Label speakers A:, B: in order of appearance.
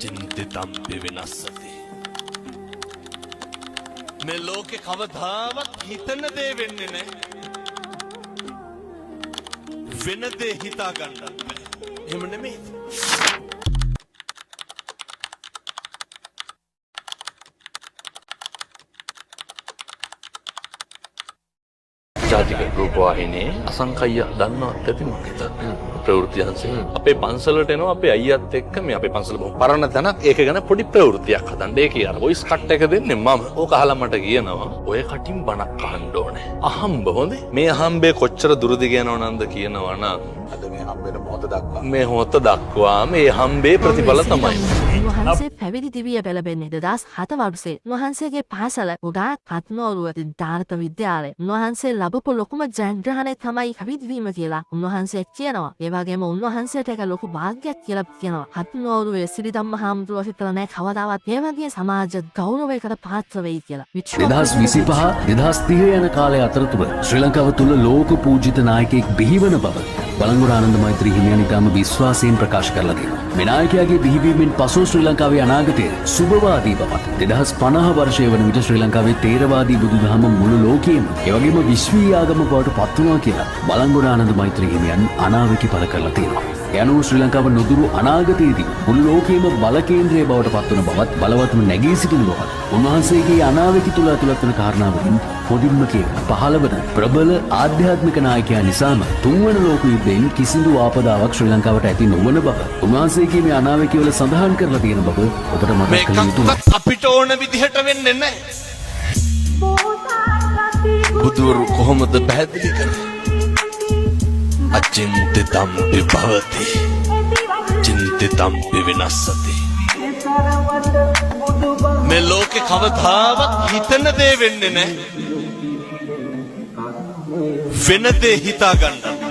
A: චින්තිතම්පි විනස්සති. මේ ලෝකේ කවදාවත් හිතන දේ වෙන්නේ නැහැ. වෙන දේ හිතා ගන්නත් බෑ. එහෙම නෙමෙයි.
B: ජාතික රූපවාහිනියේ අසංකය්‍ය දන්නවත් ඇති මගේ ප්‍රවෘත්ති අංශය. අපේ පන්සලට එනවා අපේ අයියාත් එක්ක මේ අපේ පන්සල බොහොම පරණ තැනක්. ඒක ගැන පොඩි ප්‍රවෘත්තියක් හදන්න. ඒකේ අර වොයිස් කට් එක දෙන්නේ මම. ඕක අහලා මට කියනවා ඔය කටින් බණක් අහන්න ඕනේ. අහම්බ හොඳේ. මේ අහම්බේ කොච්චර දුරදි යනවනන්ද කියනවා නම්
C: අද මේ හම්බෙන මොහොත දක්වා
B: මේ මොහොත දක්වා මේ හම්බේ ප්‍රතිඵල තමයි.
D: උන්වහන්සේ පැවිදි දිවිය පෙළඹෙන්නේ 2007 වර්ෂයේ. උන්වහන්සේගේ පාසල උඩා කත්නෝරුව දානත විද්‍යාලය. උන්වහන්සේ ලැබපු ලොකුම ජයග්‍රහණය තමයි පැවිදිවීම කියලා උන්වහන්සේ කියනවා. ඒ වගේම උන්වහන්සේට ඒක ලොකු භාග්‍යයක් කියලා කියනවා. කත්නෝරුවේ සිරිධම්ම හාමුදුරුවෝ හිතලා නැහැ කවදාවත් මේ වගේ සමාජ ගෞරවයකට පාත්‍ර වෙයි කියලා.
E: 2025 2030 යන කාලය අතරතුර ශ්‍රී ලංකාව තුළ ලෝක පූජිත නායකයෙක් බිහිවන බව බලංගොඩ ආනන්ද මෛත්‍රී හිමියන් ඉතාම විශ්වාසයෙන් ප්‍රකාශ කරලා තියෙනවා. මේ නායකයාගේ බිහිවීමෙන් පසු ශ්‍රී ලංකාවේ අනාගතය සුබවාදී බවත් 2050 වර්ෂය වන විට ශ්‍රී ලංකාවේ තේරවාදී බුදුදහම මුළු ලෝකයේම ඒ වගේම විශ්වීය ආගම බවට පත් වුණා කියලා බලංගොඩ ආනන්ද මෛත්‍රී හිමියන් අනාවැකි පළ කරලා තියෙනවා. යනු ශ්‍රී ලංකාව නොදුරු අනාගතයේදී මුළු ලෝකයේම බල කේන්ද්‍රය බවට පත් වන බවත් බලවත්ම නැගී සිටින බවත් උන්වහන්සේගේ අනාවැකි තුල ඇතුළත් වන කාරණාවලින් පොඩින්ම කියන 15 වන ප්‍රබල ආධ්‍යාත්මික නායකයා නිසාම තුන්වන ලෝක යුද්ධයෙන් කිසිදු ආපදාවක් ශ්‍රී ලංකාවට ඇති නොවන බව උන්වහන්සේගේ මේ අනාවැකි වල සඳහන් කරලා තියෙන බව ඔබට මතක කළ යුතුයි.
A: අපිට ඕන විදිහට වෙන්නේ නැහැ. බුදුරු කොහොමද පැහැදිලි කරන්නේ? අචින්තිතම්පි භවති චින්තිතම්පි විනස්සති. මේ ලෝකේ කවදාවත් හිතන දේ වෙන්නේ නැහැ. වෙන දේ හිතා ගන්න.